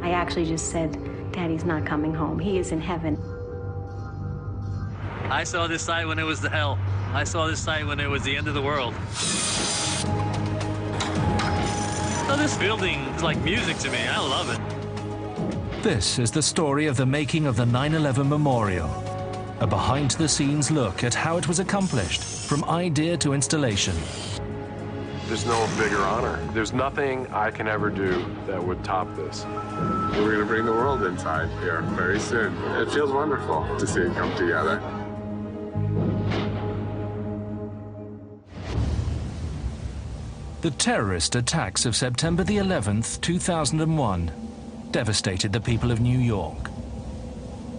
I actually just said, Daddy's not coming home. He is in heaven. I saw this site when it was the hell. I saw this site when it was the end of the world. So this building is like music to me. I love it. This is the story of the making of the 9/11 Memorial. A behind-the-scenes look at how it was accomplished, from idea to installation. There's no bigger honor. There's nothing I can ever do that would top this. We're going to bring the world inside here very soon. It feels wonderful to see it come together. The terrorist attacks of September the 11th, 2001, devastated the people of New York.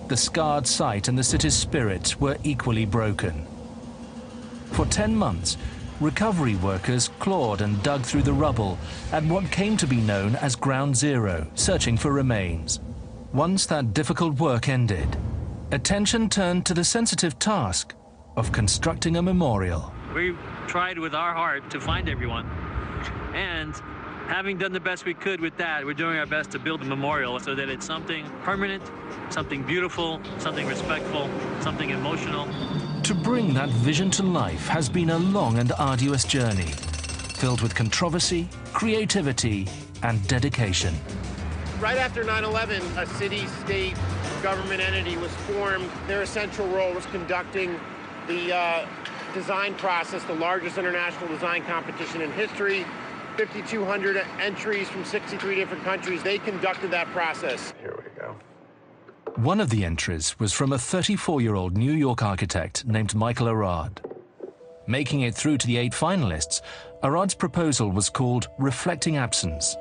The scarred site and the city's spirit were equally broken. For 10 months, recovery workers clawed and dug through the rubble at what came to be known as Ground Zero, searching for remains. Once that difficult work ended, attention turned to the sensitive task of constructing a memorial. We tried with our heart to find everyone. And having done the best we could with that, we're doing our best to build a memorial so that it's something permanent, something beautiful, something respectful, something emotional. To bring that vision to life has been a long and arduous journey, filled with controversy, creativity, and dedication. Right after 9/11, a city, state, government entity was formed. Their essential role was conducting the design process, the largest international design competition in history. 5,200 entries from 63 different countries. They conducted that process. Here we go. One of the entries was from a 34-year-old New York architect named Michael Arad. Making it through to the 8 finalists, Arad's proposal was called Reflecting Absence.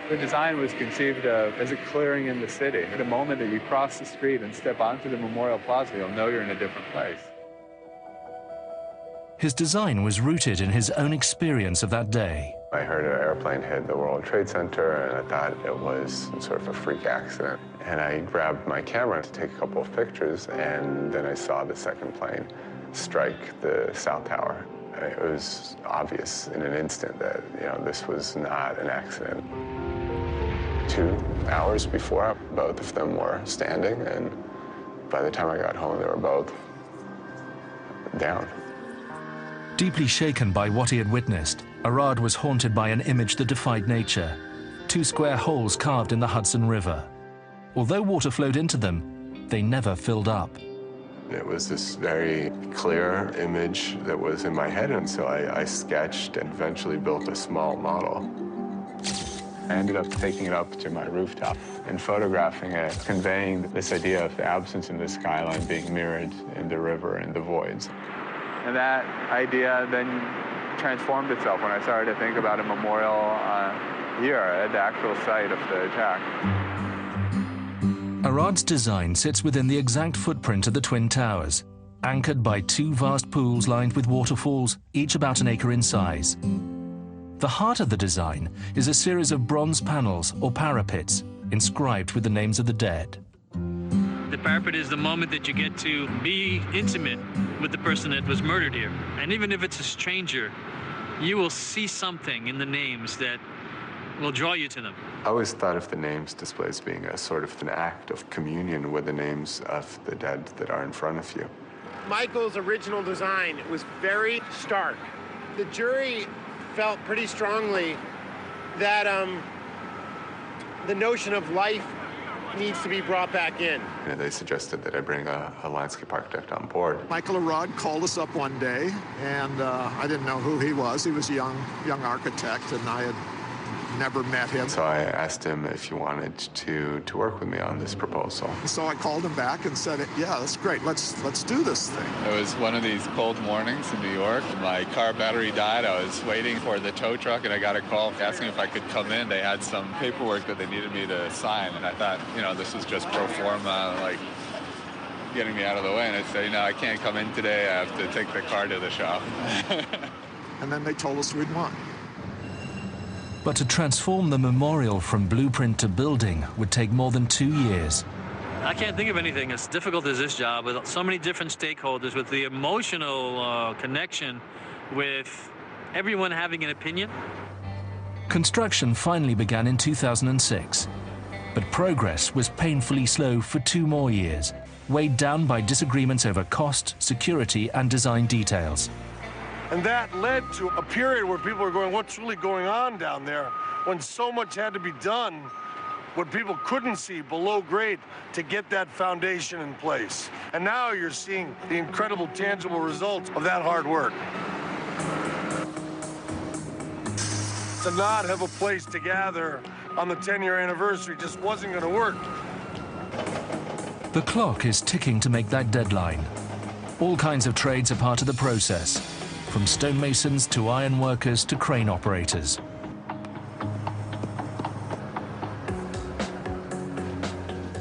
The design was conceived of as a clearing in the city. The moment that you cross the street and step onto the Memorial Plaza, you'll know you're in a different place. His design was rooted in his own experience of that day. I heard an airplane hit the World Trade Center, and I thought it was sort of a freak accident. And I grabbed my camera to take a couple of pictures, and then I saw the second plane strike the South Tower. It was obvious in an instant that, this was not an accident. 2 hours before, both of them were standing, and by the time I got home, they were both down. Deeply shaken by what he had witnessed, Arad was haunted by an image that defied nature. 2 square holes carved in the Hudson River. Although water flowed into them, they never filled up. It was this very clear image that was in my head, and so I sketched and eventually built a small model. I ended up taking it up to my rooftop and photographing it, conveying this idea of the absence in the skyline being mirrored in the river and the voids. And that idea then transformed itself when I started to think about a memorial here at the actual site of the attack. Arad's design sits within the exact footprint of the Twin Towers, anchored by 2 vast pools lined with waterfalls, each about an acre in size. The heart of the design is a series of bronze panels or parapets inscribed with the names of the dead. The parapet is the moment that you get to be intimate with the person that was murdered here. And even if it's a stranger, you will see something in the names that will draw you to them. I always thought of the names display as being a sort of an act of communion with the names of the dead that are in front of you. Michael's original design was very stark. The jury felt pretty strongly that the notion of life needs to be brought back in. They suggested that I bring a landscape architect on board. Michael Arad called us up one day, and I didn't know who he was. He was a young architect, and I had never met him. So I asked him if he wanted to work with me on this proposal. So I called him back and said, yeah, that's great. Let's do this thing. It was one of these cold mornings in New York. My car battery died. I was waiting for the tow truck, and I got a call asking if I could come in. They had some paperwork that they needed me to sign, and I thought, this was just pro forma, like getting me out of the way. And I said, I can't come in today. I have to take the car to the shop. And then they told us we'd won. But to transform the memorial from blueprint to building would take more than 2 years. I can't think of anything as difficult as this job, with so many different stakeholders, with the emotional connection, with everyone having an opinion. Construction finally began in 2006, but progress was painfully slow for 2 more years, weighed down by disagreements over cost, security, and design details. And that led to a period where people were going, what's really going on down there? When so much had to be done, what people couldn't see below grade to get that foundation in place. And now you're seeing the incredible tangible results of that hard work. To not have a place to gather on the 10-year anniversary just wasn't going to work. The clock is ticking to make that deadline. All kinds of trades are part of the process, from stonemasons to iron workers to crane operators.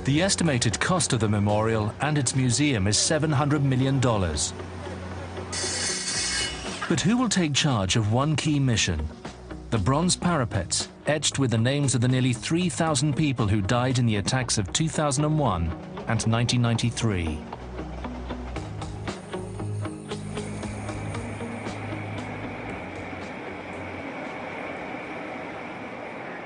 The estimated cost of the memorial and its museum is $700 million. But who will take charge of one key mission? The bronze parapets, etched with the names of the nearly 3,000 people who died in the attacks of 2001 and 1993.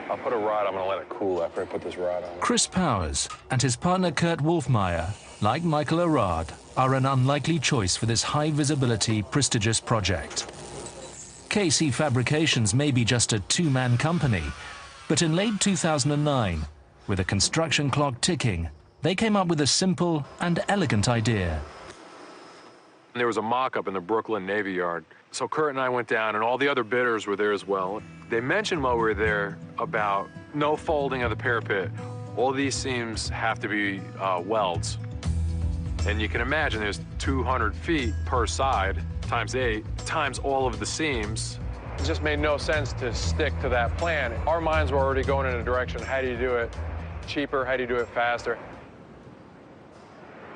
I'll put a rod, I'm gonna let it cool after I put this rod on. Chris Powers and his partner Kurt Wolfmeyer, like Michael Arad, are an unlikely choice for this high-visibility, prestigious project. KC Fabrications may be just a 2-man company, but in late 2009, with a construction clock ticking, they came up with a simple and elegant idea. There was a mock-up in the Brooklyn Navy Yard. So Kurt and I went down, and all the other bidders were there as well. They mentioned while we were there about no folding of the parapet. All these seams have to be welds. And you can imagine there's 200 feet per side, times 8, times all of the seams. It just made no sense to stick to that plan. Our minds were already going in a direction, how do you do it cheaper, how do you do it faster?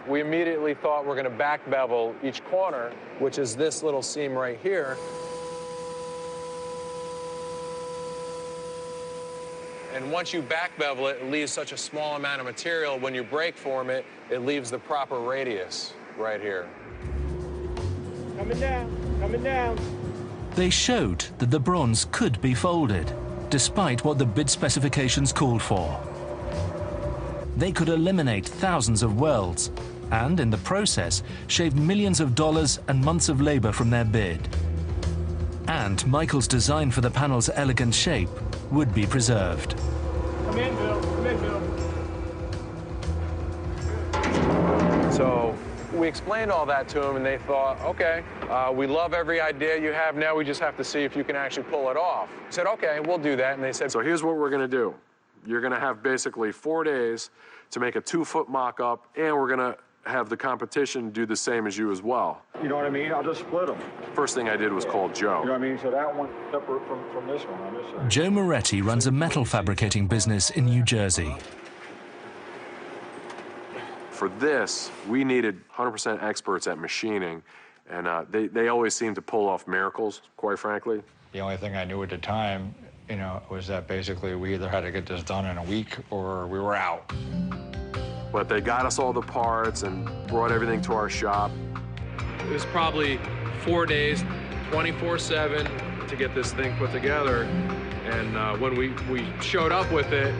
We immediately thought we're gonna back bevel each corner, which is this little seam right here. And once you back bevel it, it leaves such a small amount of material. When you break form it, it leaves the proper radius right here. Coming down, coming down. They showed that the bronze could be folded, despite what the bid specifications called for. They could eliminate thousands of welds, and in the process, shave millions of dollars and months of labor from their bid. And Michael's design for the panel's elegant shape would be preserved. Come in, Bill. Come in, Bill. So we explained all that to them, and they thought, okay, we love every idea you have now, we just have to see if you can actually pull it off. I said, okay, we'll do that. And they said, so here's what we're gonna do. You're gonna have basically 4 days to make a 2-foot mock-up, and we're gonna have the competition do the same as you as well. You know what I mean? I'll just split them. First thing I did was call Joe. You know what I mean? So that one separate from this one on this side. Joe Moretti runs a metal fabricating business in New Jersey. For this, we needed 100% experts at machining, and they always seem to pull off miracles, quite frankly. The only thing I knew at the time, you know, was that basically we either had to get this done in a week or we were out. But they got us all the parts and brought everything to our shop. It was probably 4 days, 24/7 to get this thing put together. And when we showed up with it,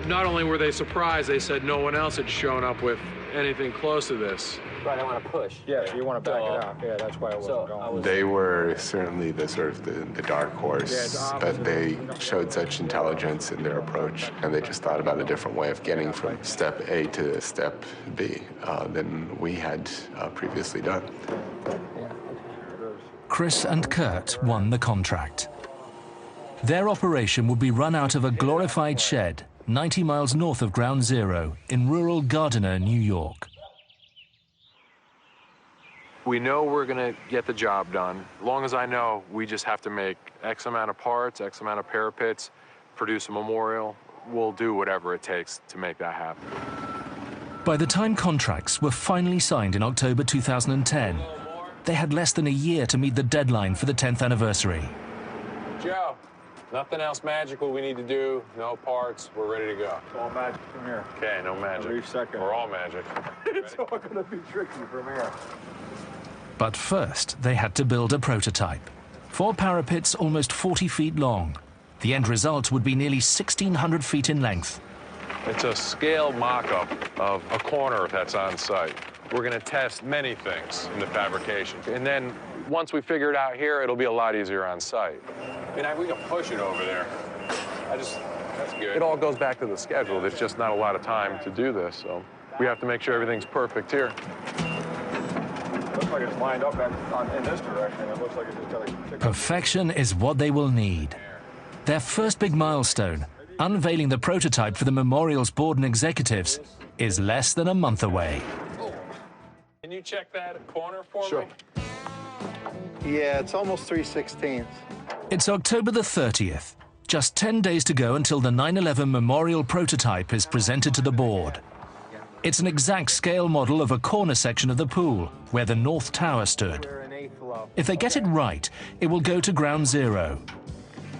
not only were they surprised, they said no one else had shown up with anything close to this. Right, I want to push. Yeah, so you want to back it out. Yeah, that's why it wasn't going. They were certainly the sort of the dark horse, but they showed such intelligence in their approach, and they just thought about a different way of getting from step A to step B than we had previously done. Chris and Kurt won the contract. Their operation would be run out of a glorified shed 90 miles north of Ground Zero in rural Gardiner, New York. We know we're gonna get the job done. As long as I know, we just have to make X amount of parts, X amount of parapets, produce a memorial. We'll do whatever it takes to make that happen. By the time contracts were finally signed in October 2010, they had less than a year to meet the deadline for the 10th anniversary. Joe, nothing else magical we need to do, no parts, we're ready to go. It's all magic from here. Okay, no magic. Every second. We're all magic. It's all going to be tricky from here. But first, they had to build a prototype. 4 parapets almost 40 feet long, The end result would be nearly 1,600 feet in length. It's a scale mock-up of a corner that's on site. We're going to test many things in the fabrication. And then once we figure it out here, it'll be a lot easier on site. I mean, we can push it over there. That's good. It all goes back to the schedule. There's just not a lot of time to do this, so we have to make sure everything's perfect here. Looks like it's lined up in this direction. It looks like it's just got to... Perfection is what they will need. Their first big milestone, unveiling the prototype for the memorial's board and executives, is less than a month away. Can you check that corner for me? Sure. Yeah, it's almost 3/16. It's October the 30th. Just 10 days to go until the 9/11 memorial prototype is presented to the board. It's an exact scale model of a corner section of the pool, where the North Tower stood. If they get it right, it will go to ground zero.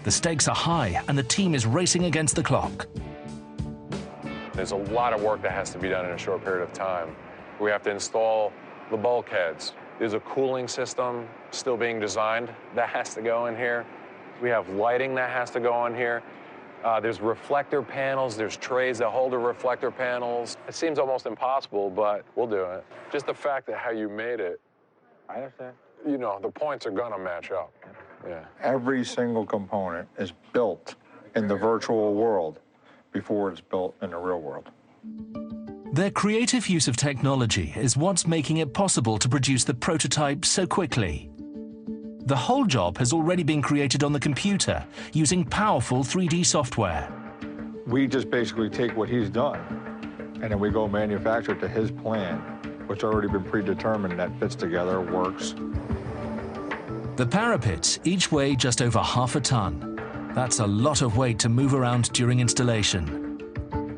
The stakes are high, and the team is racing against the clock. There's a lot of work that has to be done in a short period of time. We have to install the bulkheads. There's a cooling system still being designed that has to go in here. We have lighting that has to go on here. There's reflector panels, there's trays that hold the reflector panels. It seems almost impossible, but we'll do it. Just the fact that how you made it, I understand. you know, the points are gonna match up. Yeah. Every single component is built in the virtual world before it's built in the real world. Their creative use of technology is what's making it possible to produce the prototype so quickly. The whole job has already been created on the computer using powerful 3D software. We just basically take what he's done, and then we go manufacture it to his plan, which already been predetermined, that fits together, works. The parapets each weigh just over half a ton. That's a lot of weight to move around during installation.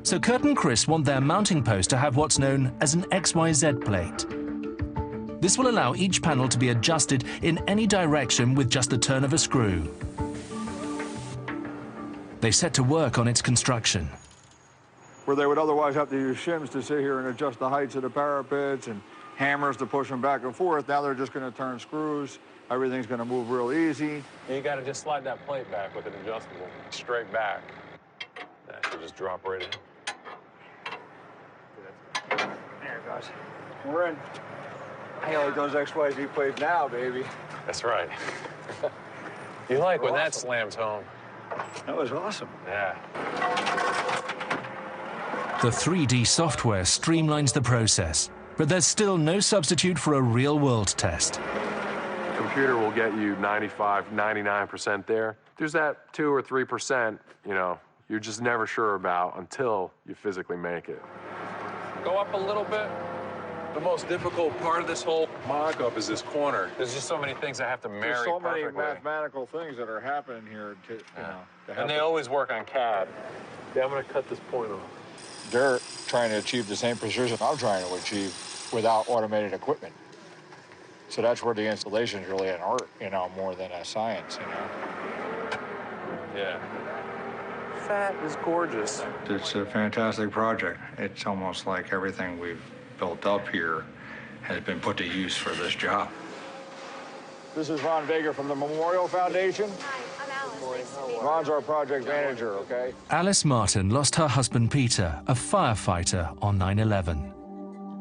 So Kurt and Chris want their mounting post to have what's known as an XYZ plate. This will allow each panel to be adjusted in any direction with just the turn of a screw. They set to work on its construction. Where they would otherwise have to use shims to sit here and adjust the heights of the parapets and hammers to push them back and forth, now they're just going to turn screws. Everything's going to move real easy. You gotta just slide that plate back with an adjustable, straight back. That should just drop right in. There it goes. We're in. I like those XYZ plates now, baby. That's right. You like when that slams home. That was awesome. Yeah. The 3D software streamlines the process, but there's still no substitute for a real-world test. Computer will get you 95, 99% there. There's that 2 or 3%, you know, you're just never sure about until you physically make it. Go up a little bit. The most difficult part of this whole mock-up is this corner. There's just so many things that have to marry There's so many perfectly. mathematical things that are happening here to, you know. To And they always work on CAD. Yeah, I'm gonna cut this point off. They're trying to achieve the same precision I'm trying to achieve without automated equipment. So that's where the installation is really an art, you know, more than a science, you know. Yeah. That is gorgeous. It's a fantastic project. It's almost like everything we've built up here has been put to use for this job. This is Ron Vega from the Memorial Foundation. Hi, I'm Alice. Nice to meet you. Ron's our project manager, okay? Alice Martin lost her husband Peter, a firefighter, on 9/11.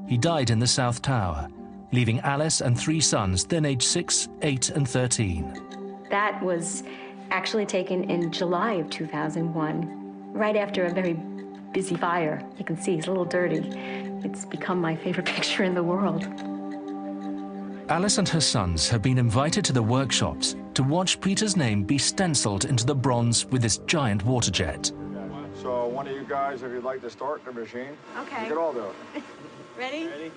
He died in the South Tower, leaving Alice and 3 sons, then aged 6, 8, and 13. That was actually taken in July of 2001, right after a very busy fire. You can see he's a little dirty. It's become my favorite picture in the world. Alice and her sons have been invited to the workshops to watch Peter's name be stenciled into the bronze with this giant water jet. So one of you guys, if you'd like to start the machine, Okay. you can all do it. Ready? Ready?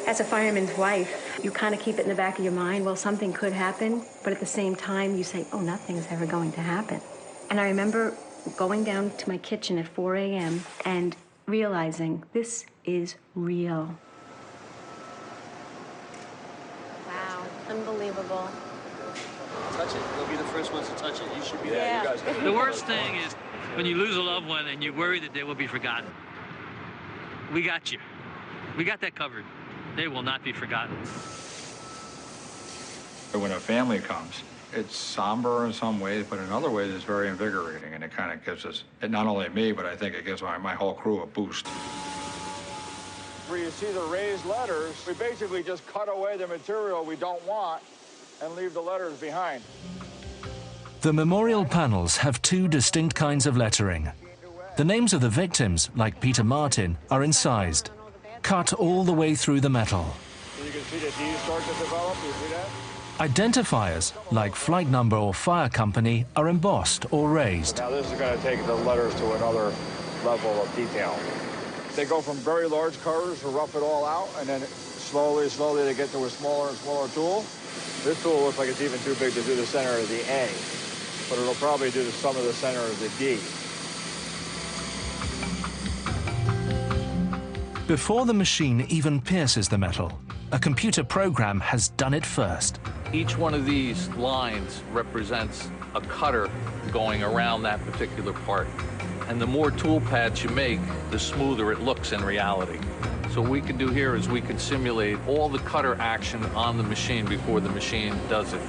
As a fireman's wife, you kind of keep it in the back of your mind, well, something could happen, but at the same time, you say, oh, nothing's ever going to happen. And I remember going down to my kitchen at 4 a.m. and realizing this is real. Wow, unbelievable. Touch it. You'll be the first ones to touch it. You should be there. Yeah. You guys can. The worst thing is when you lose a loved one and you worry that they will be forgotten. We got you. We got that covered. They will not be forgotten. But when a family comes, it's somber in some ways, but in other ways it's very invigorating, and it kind of gives us, and not only me, but I think it gives my whole crew a boost. Where you see the raised letters, we basically just cut away the material we don't want and leave the letters behind. The memorial panels have two distinct kinds of lettering. The names of the victims, like Peter Martin, are incised, cut all the way through the metal. You can see the D's start to develop, you see that? Identifiers, like flight number or fire company, are embossed or raised. Now this is going to take the letters to another level of detail. They go from very large covers to rough it all out, and then slowly they get to a smaller and smaller tool. This tool looks like it's even too big to do the center of the A, but it'll probably do some of the center of the D. Before the machine even pierces the metal, a computer program has done it first. Each one of these lines represents a cutter going around that particular part. And the more tool pads you make, the smoother it looks in reality. So what we can do here is we can simulate all the cutter action on the machine before the machine does it.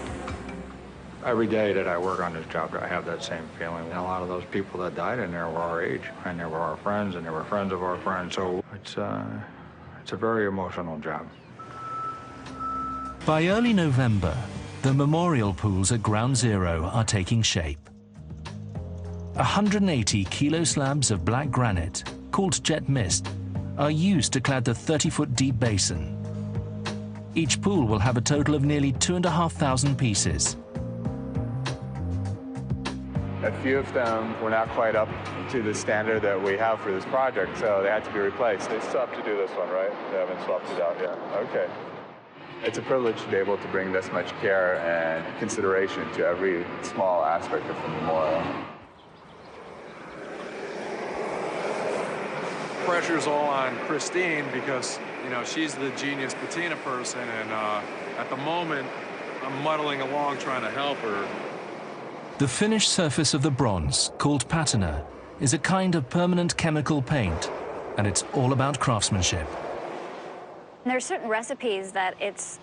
Every day that I work on this job, I have that same feeling. And a lot of those people that died in there were our age, and they were our friends, and they were friends of our friends. So it's a very emotional job. By early November, the memorial pools at Ground Zero are taking shape. 180 kilo slabs of black granite, called jet mist, are used to clad the 30-foot deep basin. Each pool will have a total of nearly 2,500 pieces. A few of them were not quite up to the standard that we have for this project, so they had to be replaced. They still have to do this one, right? They haven't swapped it out yet. Okay. It's a privilege to be able to bring this much care and consideration to every small aspect of the memorial. Pressure's all on Christine because, you know, she's the genius patina person, and at the moment, I'm muddling along trying to help her. The finished surface of the bronze, called patina, is a kind of permanent chemical paint, and it's all about craftsmanship. There are certain recipes that it's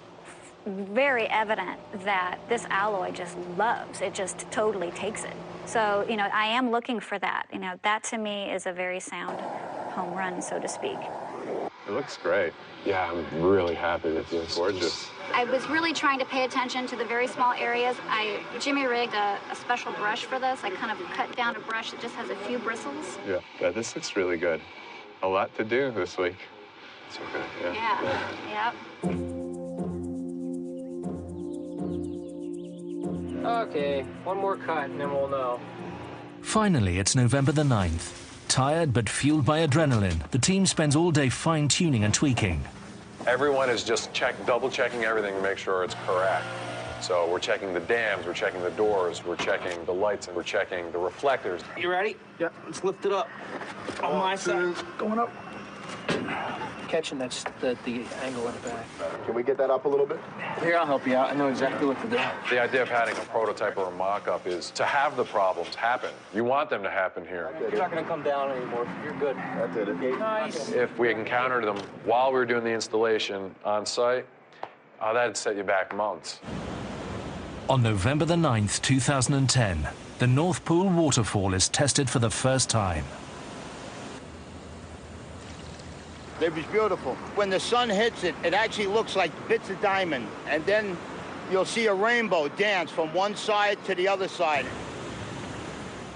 very evident that this alloy just loves. It just totally takes it. So, you know, I am looking for that. You know, that to me is a very sound home run, so to speak. It looks great. Yeah, I'm really happy with this. It's gorgeous. I was really trying to pay attention to the very small areas. I jimmy-rigged a special brush for this. I kind of cut down a brush that just has a few bristles. Yeah, this looks really good. A lot to do this week. It's okay, Yeah. Okay, one more cut and then we'll know. Finally, it's November the 9th. Tired but fueled by adrenaline, the team spends all day fine-tuning and tweaking. Everyone is just double-checking everything to make sure it's correct. So we're checking the dams, we're checking the doors, we're checking the lights, and we're checking the reflectors. You ready? Yeah, let's lift it up. On my side. Going up. Catching the angle in the back. Can we get that up a little bit? Here, I'll help you out. I know exactly what to do. The idea of having a prototype or a mock-up is to have the problems happen. You want them to happen here. You're not going to come down anymore. You're good. That did it. Nice. If we encountered them while we were doing the installation on site, that'd set you back months. On November the 9th, 2010, the North Pool waterfall is tested for the first time. It was beautiful. When the sun hits it, it actually looks like bits of diamond. And then you'll see a rainbow dance from one side to the other side.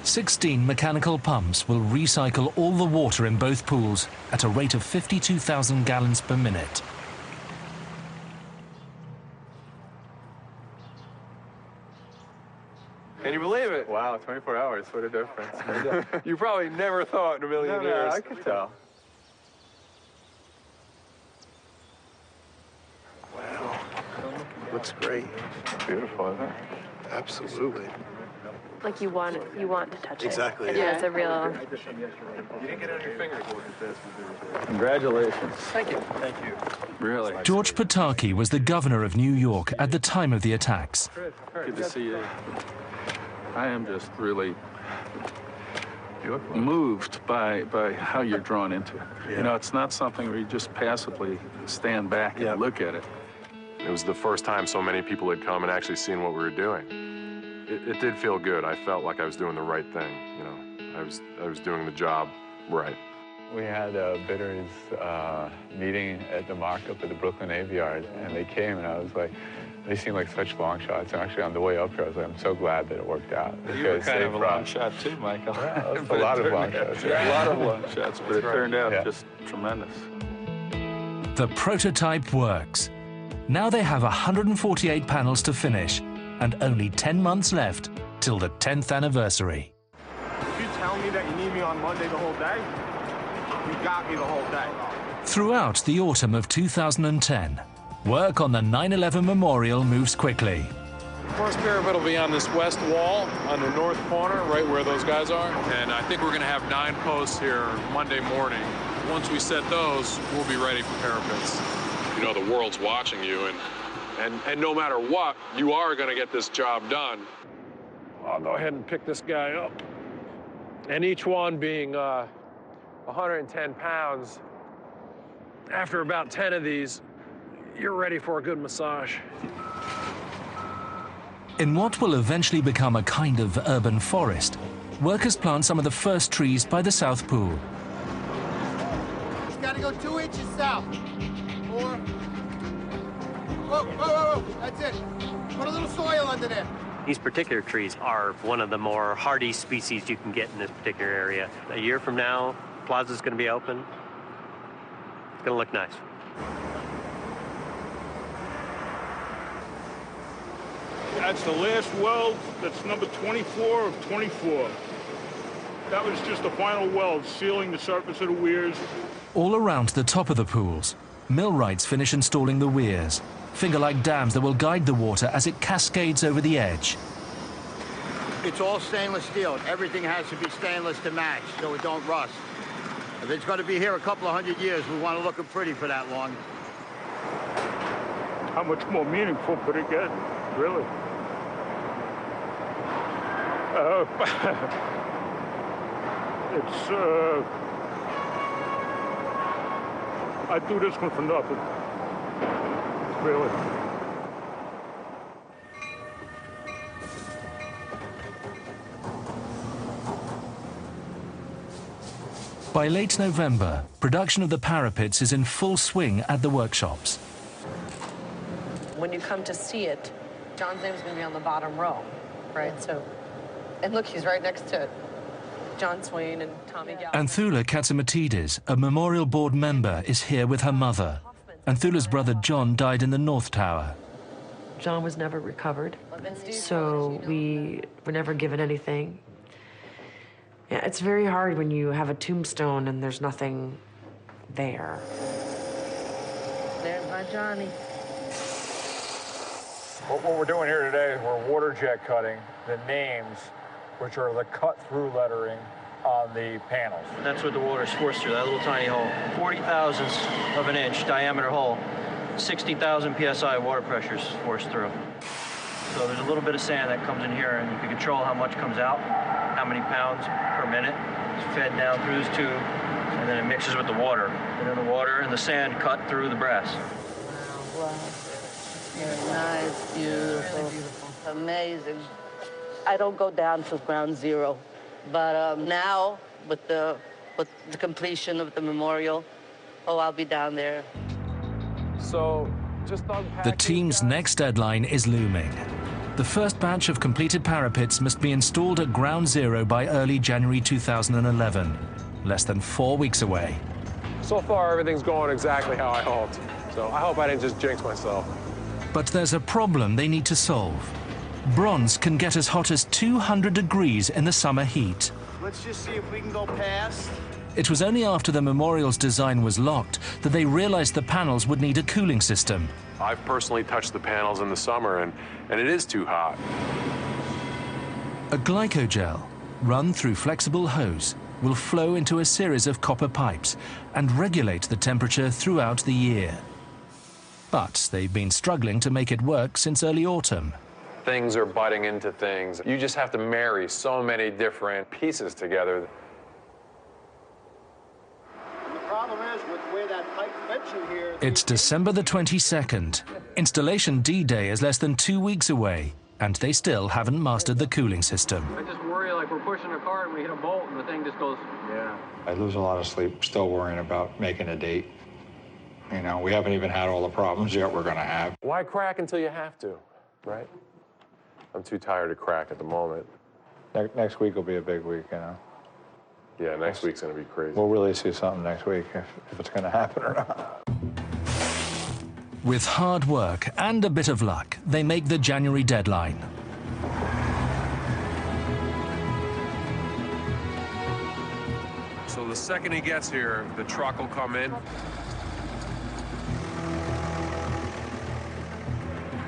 16 mechanical pumps will recycle all the water in both pools at a rate of 52,000 gallons per minute. Can you believe it? Wow, 24 hours, what a difference. You probably never thought in a million years. I could tell. Wow, looks great. Beautiful, isn't it? Absolutely. Like you want to touch it. Exactly. Yeah, it's a real. You didn't get on your fingers looking at this. Congratulations. Thank you. Thank you. Really. George Pataki was the governor of New York at the time of the attacks. Good to see you. I am just really moved by how you're drawn into it. Yeah. You know, it's not something where you just passively stand back and look at it. It was the first time so many people had come and actually seen what we were doing. It did feel good. I felt like I was doing the right thing, you know. I was doing the job right. We had a bidders meeting at the mock-up at the Brooklyn Navy Yard, and they came, and I was like, they seemed like such long shots. And actually, on the way up here, I was like, I'm so glad that it worked out. You were kind of a long shot too, Michael. Yeah, a lot of long shots. A lot of long shots, but it turned out just tremendous. The prototype works. Now they have 148 panels to finish, and only 10 months left till the 10th anniversary. If you tell me that you need me on Monday the whole day, you got me the whole day. Throughout the autumn of 2010, work on the 9/11 Memorial moves quickly. First pyramid will be on this west wall on the north corner, right where those guys are. And I think we're going to have 9 posts here Monday morning. Once we set those, we'll be ready for parapets. You know, the world's watching you, and no matter what, you are going to get this job done. I'll go ahead and pick this guy up. And each one being 110 pounds, after about 10 of these, you're ready for a good massage. In what will eventually become a kind of urban forest, workers plant some of the first trees by the South Pool. It's got to go 2 inches south. Or... Whoa, whoa, whoa, whoa, that's it. Put a little soil under there. These particular trees are one of the more hardy species you can get in this particular area. A year from now, Plaza's going to be open. It's going to look nice. That's the last weld. That's number 24 of 24. That was just the final weld, sealing the surface of the weirs. All around the top of the pools, millwrights finish installing the weirs, finger-like dams that will guide the water as it cascades over the edge. It's all stainless steel. Everything has to be stainless to match so it don't rust. If it's going to be here a couple of 100 years, we want to look pretty for that long. How much more meaningful could it get, really? I'd do this one for nothing, really. By late November, production of the parapets is in full swing at the workshops. When you come to see it, John's name's going to be on the bottom row, right? So, and look, he's right next to John Swain and Tommy Gallo. Anthula Katsimatides, a Memorial Board member, is here with her mother. Anthula's brother John died in the North Tower. John was never recovered, so we were never given anything. Yeah, it's very hard when you have a tombstone and there's nothing there. There's my Johnny. What we're doing here today is we're water jet cutting the names, which are the cut-through lettering on the panels. That's what the water's forced through, that little tiny hole. 40 thousandths of an inch diameter hole. 60,000 PSI water pressure's forced through. So there's a little bit of sand that comes in here, and you can control how much comes out, how many pounds per minute. It's fed down through this tube, and then it mixes with the water. And then the water and the sand cut through the brass. Wow. Very nice, beautiful, really beautiful, amazing. I don't go down to ground zero, but now with the completion of the memorial, I'll be down there. So, the team's next deadline is looming. The first batch of completed parapets must be installed at ground zero by early January 2011, less than 4 weeks away. So far, everything's going exactly how I hoped. So I hope I didn't just jinx myself. But there's a problem they need to solve. Bronze can get as hot as 200 degrees in the summer heat. Let's just see if we can go past. It was only after the memorial's design was locked that they realized the panels would need a cooling system. I've personally touched the panels in the summer, and it is too hot. A glycogel, run through flexible hose, will flow into a series of copper pipes and regulate the temperature throughout the year. But they've been struggling to make it work since early autumn. Things are butting into things. You just have to marry so many different pieces together. The problem is with where that pipe fits in here. It's December the 22nd. Installation D-Day is less than 2 weeks away, and they still haven't mastered the cooling system. I just worry like we're pushing a car and we hit a bolt and the thing just goes. Yeah. I lose a lot of sleep still worrying about making a date. You know, we haven't even had all the problems yet we're gonna have. Why crack until you have to, right? I'm too tired to crack at the moment. Next week will be a big week, you know. Yeah, next week's gonna be crazy. We'll really see something next week if it's gonna happen or not. With hard work and a bit of luck, they make the January deadline. So the second he gets here, the truck will come in.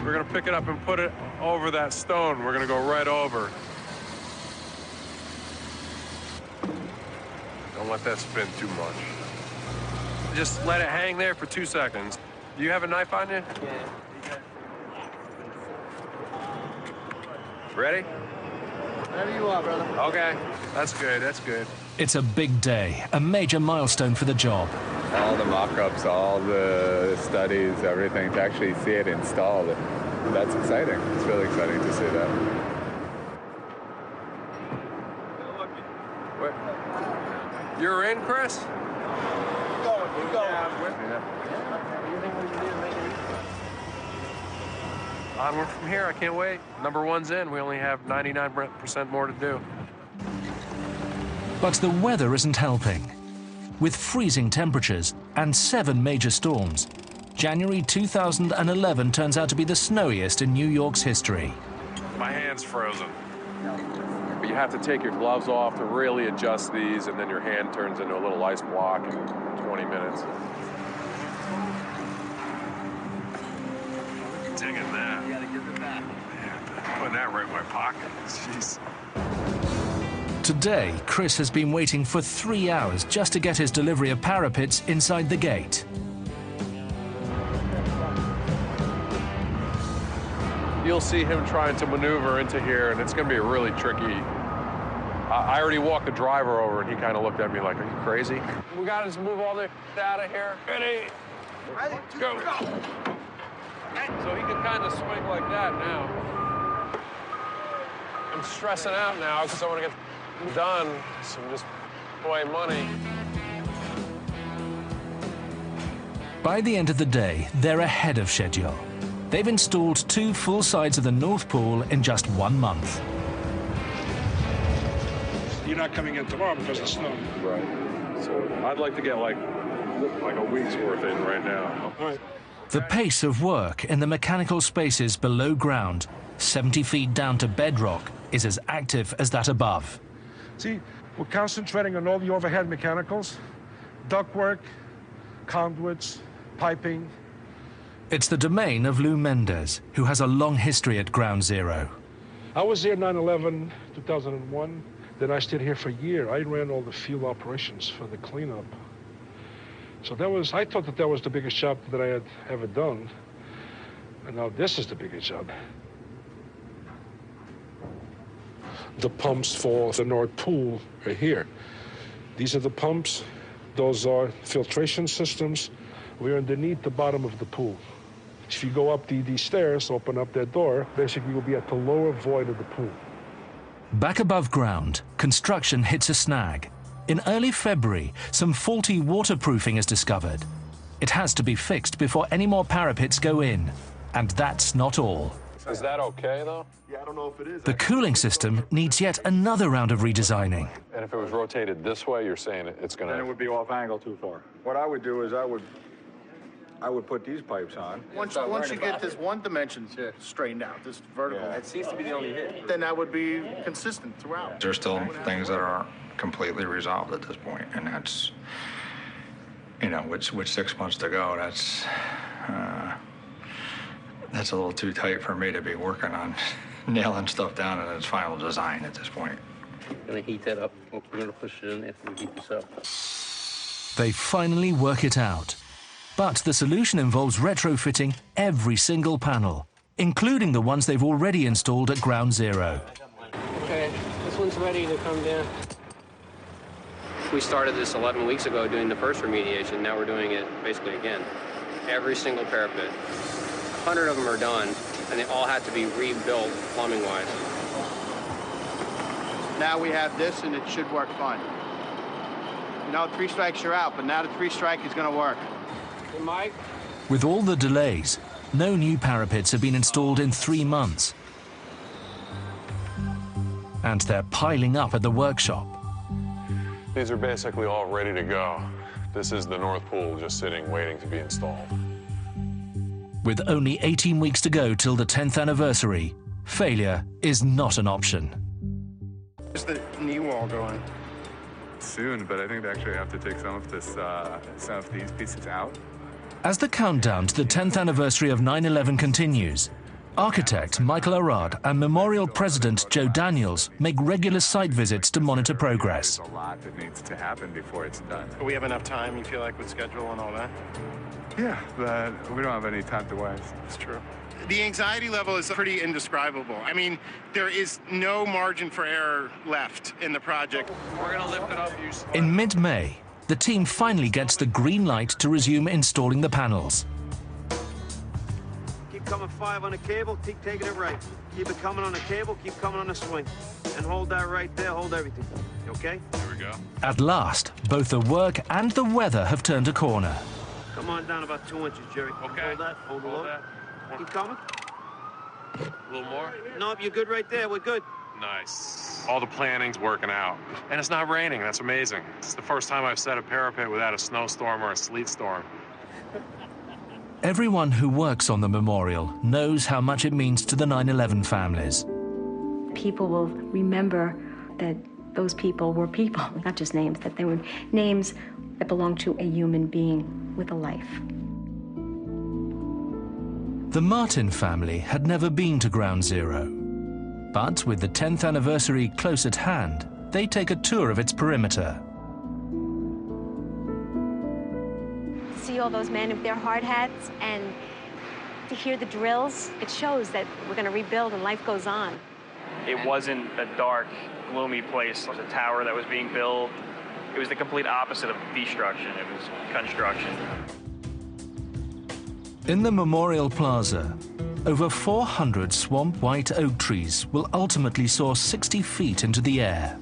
We're gonna pick it up and put it over that stone. We're gonna go right over. Don't let that spin too much. Just let it hang there for 2 seconds. Do you have a knife on you? Yeah. Ready? Whatever you are, brother. Okay, that's good, that's good. It's a big day, a major milestone for the job. All the mock-ups, all the studies, everything, to actually see it installed, that's exciting. It's really exciting to see that. Wait. You're in, Chris? Keep going. Onward from here, I can't wait. Number one's in. We only have 99% more to do. But the weather isn't helping. With freezing temperatures and 7 major storms, January 2011 turns out to be the snowiest in New York's history. My hand's frozen. But you have to take your gloves off to really adjust these, and then your hand turns into a little ice block in 20 minutes. Digging that. You gotta give it back. Man, putting that right in my pocket. Jeez. Today, Chris has been waiting for 3 hours just to get his delivery of parapets inside the gate. You'll see him trying to maneuver into here, and it's going to be really tricky. I already walked the driver over, and he kind of looked at me like, are you crazy? We got to move all this out of here. Ready? Go. So he can kind of swing like that now. I'm stressing out now because I want to get done, so I'm just away money. By the end of the day, they're ahead of schedule. They've installed 2 full sides of the North Pool in just 1 month. You're not coming in tomorrow because of snow. Right. So I'd like to get like a week's worth in right now. All right. The pace of work in the mechanical spaces below ground, 70 feet down to bedrock, is as active as that above. See, we're concentrating on all the overhead mechanicals, ductwork, conduits, piping. It's the domain of Lou Mendez, who has a long history at Ground Zero. I was here 9/11, 2001. Then I stayed here for a year. I ran all the field operations for the cleanup. So I thought that was the biggest job that I had ever done. And now this is the biggest job. The pumps for the North Pool are here. These are the pumps. Those are filtration systems. We're underneath the bottom of the pool. If you go up these stairs, open up that door, basically you'll be at the lower void of the pool. Back above ground, construction hits a snag. In early February, some faulty waterproofing is discovered. It has to be fixed before any more parapets go in. And that's not all. Is that okay, though? Yeah, I don't know if it is. The cooling system needs yet another round of redesigning. And if it was rotated this way, you're saying it's going to... Then it would be off angle too far. What I would do is I would put these pipes on. Once you get this one dimension straightened out, this vertical, That seems to be the only hit. then that would be consistent throughout. There's still things that aren't completely resolved at this point, and that's, you know, with 6 months to go, that's a little too tight for me to be working on nailing stuff down in its final design at this point. Gonna heat that up. We're gonna push it in after we heat this up. They finally work it out. But the solution involves retrofitting every single panel, including the ones they've already installed at Ground Zero. Okay, this one's ready to come down. We started this 11 weeks ago doing the first remediation. Now we're doing it basically again. Every single parapet. 100 of them are done, and they all had to be rebuilt plumbing-wise. Now we have this, and it should work fine. You know, 3 strikes, you're out, but now the 3 strike is going to work. Hey, Mike? With all the delays, no new parapets have been installed in 3 months. And they're piling up at the workshop. These are basically all ready to go. This is the North Pool just sitting, waiting to be installed. With only 18 weeks to go till the 10th anniversary, failure is not an option. Where's the knee wall going? Soon, but I think they actually have to take some of these pieces out. As the countdown to the 10th anniversary of 9/11 continues, architect Michael Arad and Memorial President Joe Daniels make regular site visits to monitor progress. There's a lot that needs to happen before it's done. Do we have enough time, you feel like, with schedule and all that? Yeah, but we don't have any time to waste. It's true. The anxiety level is pretty indescribable. I mean, there is no margin for error left in the project. We're going to lift it up. In mid-May, the team finally gets the green light to resume installing the panels. Keep coming 5 on the cable, keep taking it right. Keep it coming on the cable, keep coming on the swing. And hold that right there, hold everything. Okay? Here we go. At last, both the work and the weather have turned a corner. Come on down about 2 inches, Jerry. Okay. Hold that, hold that. Keep coming. A little more? No, you're good right there, we're good. Nice. All the planning's working out. And it's not raining, that's amazing. It's the first time I've set a parapet without a snowstorm or a sleet storm. Everyone who works on the memorial knows how much it means to the 9/11 families. People will remember that those people were people, not just names, that they were names that belonged to a human being with a life. The Martin family had never been to Ground Zero. But with the 10th anniversary close at hand, they take a tour of its perimeter. See all those men with their hard hats and to hear the drills, it shows that we're going to rebuild and life goes on. It wasn't a dark, gloomy place. It was a tower that was being built. It was the complete opposite of destruction. It was construction. In the Memorial Plaza, over 400 swamp white oak trees will ultimately soar 60 feet into the air.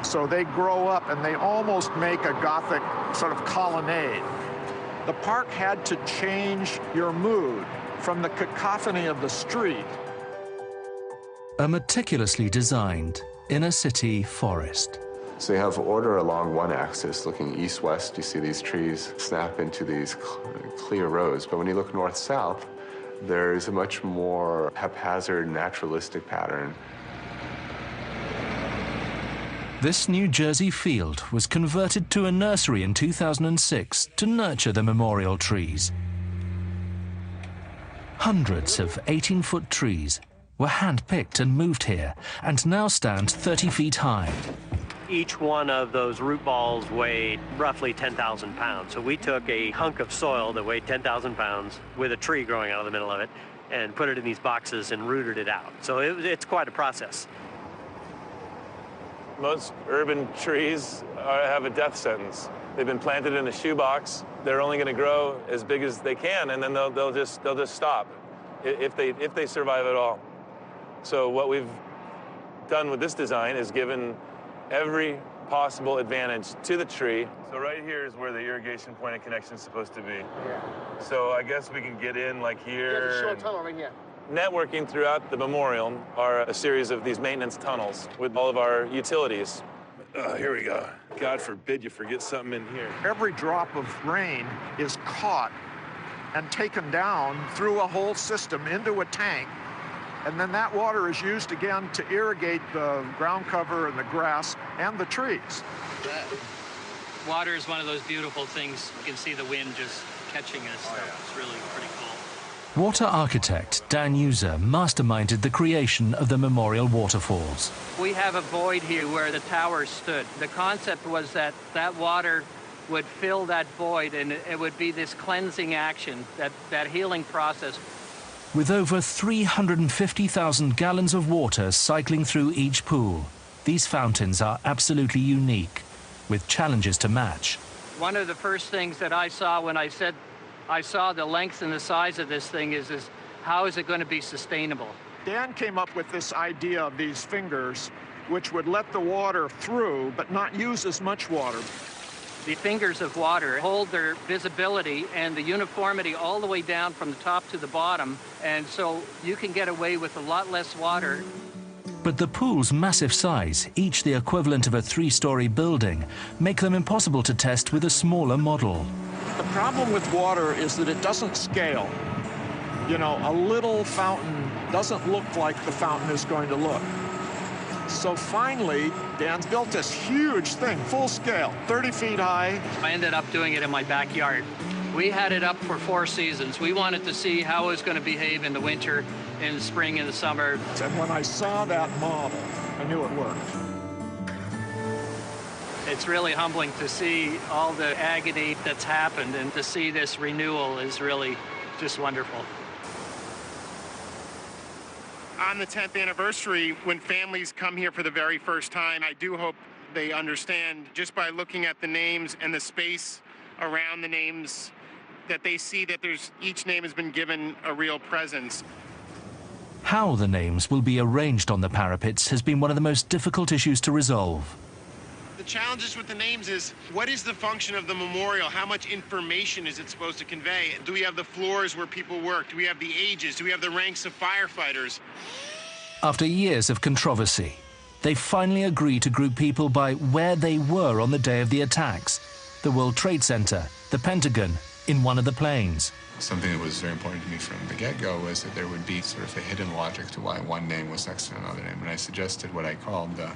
So they grow up and they almost make a Gothic sort of colonnade. The park had to change your mood from the cacophony of the street. A meticulously designed inner-city forest. So you have order along one axis, looking east-west, you see these trees snap into these clear rows. But when you look north-south, there's a much more haphazard, naturalistic pattern. This New Jersey field was converted to a nursery in 2006 to nurture the memorial trees. Hundreds of 18-foot trees were hand-picked and moved here and now stand 30 feet high. Each one of those root balls weighed roughly 10,000 pounds. So we took a hunk of soil that weighed 10,000 pounds with a tree growing out of the middle of it and put it in these boxes and rooted it out. So it's quite a process. Most urban trees have a death sentence. They've been planted in a shoebox. They're only going to grow as big as they can, and then they'll just stop if they survive at all. So what we've done with this design is given every possible advantage to the tree. So right here is where the irrigation point of connection is supposed to be. Yeah. So I guess we can get in like here. There's a short tunnel right here. Networking throughout the memorial are a series of these maintenance tunnels with all of our utilities. Here we go. God forbid you forget something in here. Every drop of rain is caught and taken down through a whole system into a tank. And then that water is used again to irrigate the ground cover and the grass and the trees. Water is one of those beautiful things. You can see the wind just catching us. So it's really pretty cool. Water architect Dan User masterminded the creation of the memorial waterfalls. We have a void here where the tower stood. The concept was that that water would fill that void and it would be this cleansing action, that healing process. With over 350,000 gallons of water cycling through each pool, these fountains are absolutely unique, with challenges to match. One of the first things that I saw when I said I saw the length and the size of this thing is how is it going to be sustainable? Dan came up with this idea of these fingers, which would let the water through, but not use as much water. The fingers of water hold their visibility and the uniformity all the way down from the top to the bottom, and so you can get away with a lot less water. But the pool's massive size, each the equivalent of a 3-story building, make them impossible to test with a smaller model. The problem with water is that it doesn't scale. You know, a little fountain doesn't look like the fountain is going to look. So finally, Dan's built this huge thing, full scale, 30 feet high. I ended up doing it in my backyard. We had it up for 4 seasons. We wanted to see how it was going to behave in the winter, in the spring, in the summer. And when I saw that model, I knew it worked. It's really humbling to see all the agony that's happened, and to see this renewal is really just wonderful. On the 10th anniversary, when families come here for the very first time, I do hope they understand, just by looking at the names and the space around the names, that they see that each name has been given a real presence. How the names will be arranged on the parapets has been one of the most difficult issues to resolve. The challenges with the names is, what is the function of the memorial? How much information is it supposed to convey? Do we have the floors where people work? Do we have the ages? Do we have the ranks of firefighters? After years of controversy, they finally agreed to group people by where they were on the day of the attacks: the World Trade Center, the Pentagon, in one of the planes. Something that was very important to me from the get-go was that there would be sort of a hidden logic to why one name was next to another name. And I suggested what I called the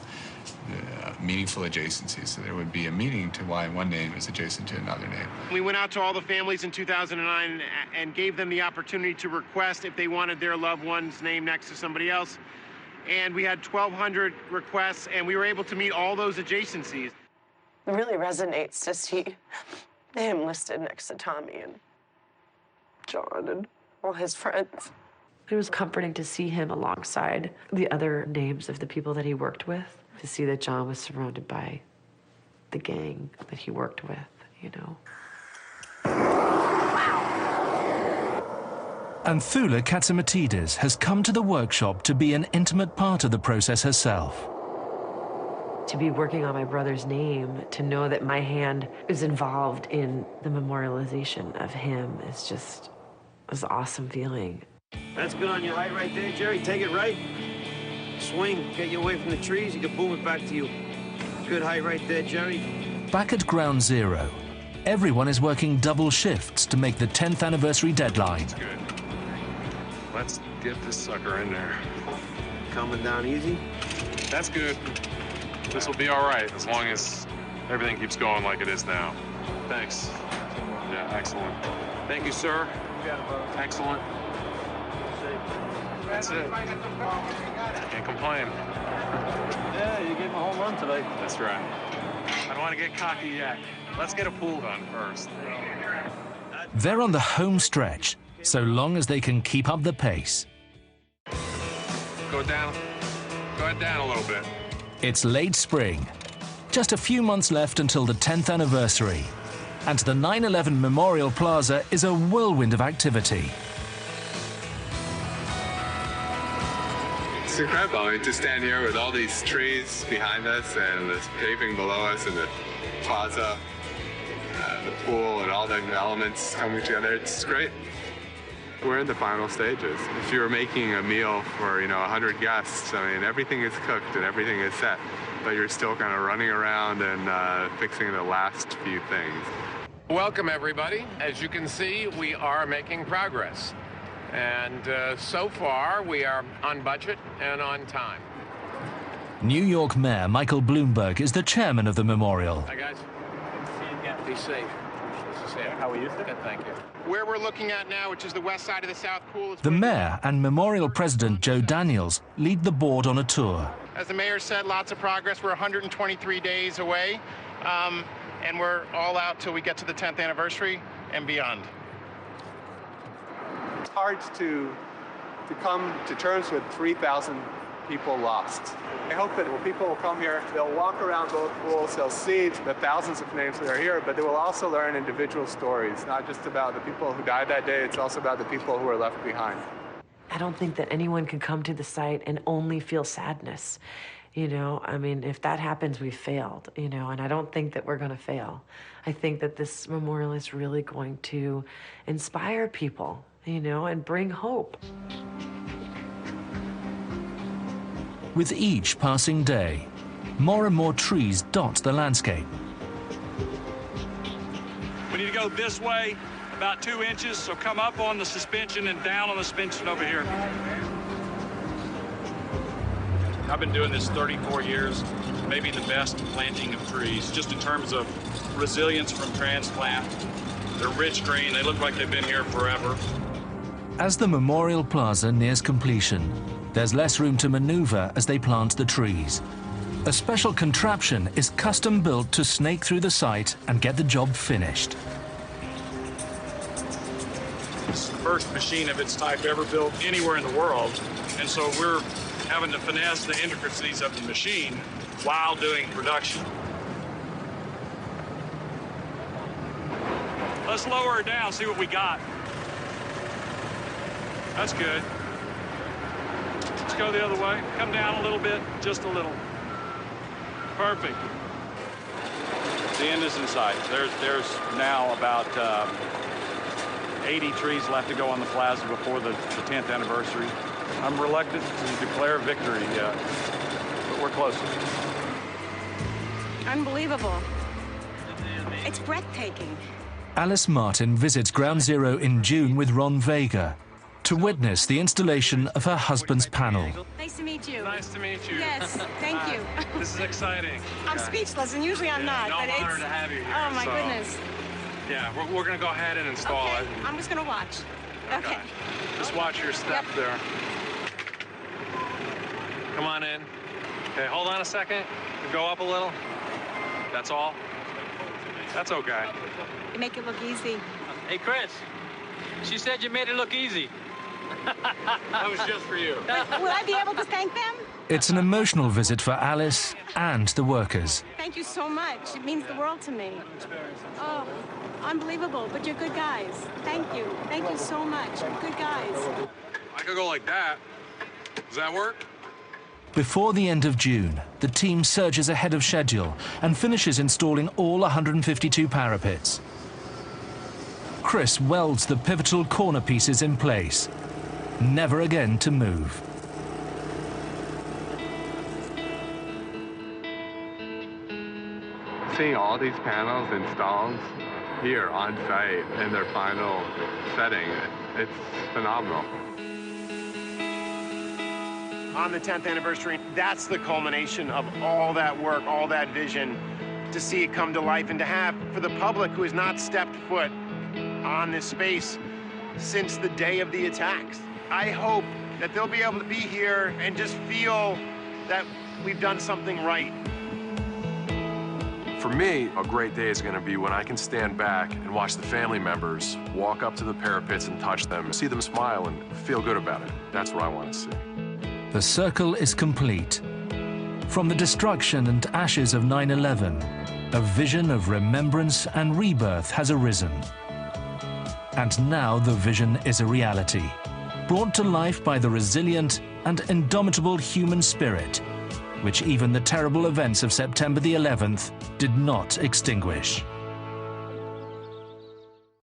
meaningful adjacencies. So there would be a meaning to why one name is adjacent to another name. We went out to all the families in 2009 and gave them the opportunity to request if they wanted their loved one's name next to somebody else. And we had 1,200 requests, and we were able to meet all those adjacencies. It really resonates to see him listed next to Tommy and John and all his friends. It was comforting to see him alongside the other names of the people that he worked with, to see that John was surrounded by the gang that he worked with, you know. And Thula Katsimatides has come to the workshop to be an intimate part of the process herself. To be working on my brother's name, to know that my hand is involved in the memorialization of him is just, was an awesome feeling. That's good on your height right there, Jerry. Take it right. Swing, get you away from the trees. You can boom it back to you. Good height right there, Jerry. Back at Ground Zero, everyone is working double shifts to make the 10th anniversary deadline. That's good. Let's get this sucker in there. Coming down easy. That's good. This will be all right as long as everything keeps going like it is now. Thanks. Yeah, excellent. Thank you, sir. Excellent. That's it. Can't complain. Yeah, you gave him a home run today. That's right. I don't want to get cocky yet. Let's get a pool done first. They're on the home stretch, so long as they can keep up the pace. Go down a little bit. It's late spring. Just a few months left until the 10th anniversary. And the 9/11 Memorial Plaza is a whirlwind of activity. It's incredible. I mean, to stand here with all these trees behind us and the paving below us and the plaza, the pool and all the elements coming together, it's great. We're in the final stages. If you were making a meal for, 100 guests, I mean, everything is cooked and everything is set, but you're still kind of running around and fixing the last few things. Welcome, everybody. As you can see, we are making progress. And so far, we are on budget and on time. New York Mayor Michael Bloomberg is the chairman of the memorial. Hi, guys. See you again. Be safe. How are you? Good, thank you. Where we're looking at now, which is the west side of the South Pool. The mayor and memorial president Joe Daniels lead the board on a tour. As the mayor said, lots of progress. We're 123 days away, and we're all out till we get to the 10th anniversary and beyond. It's hard to to come to terms with 3,000 people lost. I hope that when people will come here, they'll walk around both pools, they'll see the thousands of names that are here, but they will also learn individual stories, not just about the people who died that day, it's also about the people who are left behind. I don't think that anyone can come to the site and only feel sadness. You know, I mean, if that happens, we've failed, you know, and I don't think that we're going to fail. I think that this memorial is really going to inspire people, you know, and bring hope. With each passing day, more and more trees dot the landscape. We need to go this way, about 2 inches, so come up on the suspension and down on the suspension over here. I've been doing this 34 years, maybe the best planting of trees, just in terms of resilience from transplant. They're rich green, they look like they've been here forever. As the Memorial Plaza nears completion, there's less room to maneuver as they plant the trees. A special contraption is custom built to snake through the site and get the job finished. It's the first machine of its type ever built anywhere in the world, and so we're having to finesse the intricacies of the machine while doing production. Let's lower her down, see what we got. That's good. Let's go the other way. Come down a little bit, just a little. Perfect. The end is in sight. There's now about 80 trees left to go on the plaza before the 10th anniversary. I'm reluctant to declare victory yet, but we're close. Unbelievable. It's breathtaking. Alice Martin visits Ground Zero in June with Ron Vega to witness the installation of her husband's panel. Nice to meet you. Nice to meet you. Yes, thank you. This is exciting. I'm speechless, and usually I'm not. No, but I'm honored it's, to have you here. Oh, my so, goodness. Yeah, we're going to go ahead and install Okay, it. I'm just going to watch. Okay. Just watch your step there. Come on in. Okay, hold on a second. Go up a little. That's all. That's okay. You make it look easy. Hey, Chris, she said you made it look easy. That was just for you. Will I be able to thank them? It's an emotional visit for Alice and the workers. Thank you so much. It means the world to me. Oh, unbelievable, but you're good guys. Thank you. Thank you so much. You're good guys. I could go like that. Does that work? Before the end of June, the team surges ahead of schedule and finishes installing all 152 parapets. Chris welds the pivotal corner pieces in place, never again to move. Seeing all these panels installed here on site in their final setting, it's phenomenal. On the 10th anniversary, that's the culmination of all that work, all that vision, to see it come to life and to have, for the public who has not stepped foot on this space since the day of the attacks. I hope that they'll be able to be here and just feel that we've done something right. For me, a great day is going to be when I can stand back and watch the family members walk up to the parapets and touch them, see them smile and feel good about it. That's what I want to see. The circle is complete. From the destruction and ashes of 9/11, a vision of remembrance and rebirth has arisen. And now the vision is a reality, brought to life by the resilient and indomitable human spirit, which even the terrible events of September the 11th did not extinguish.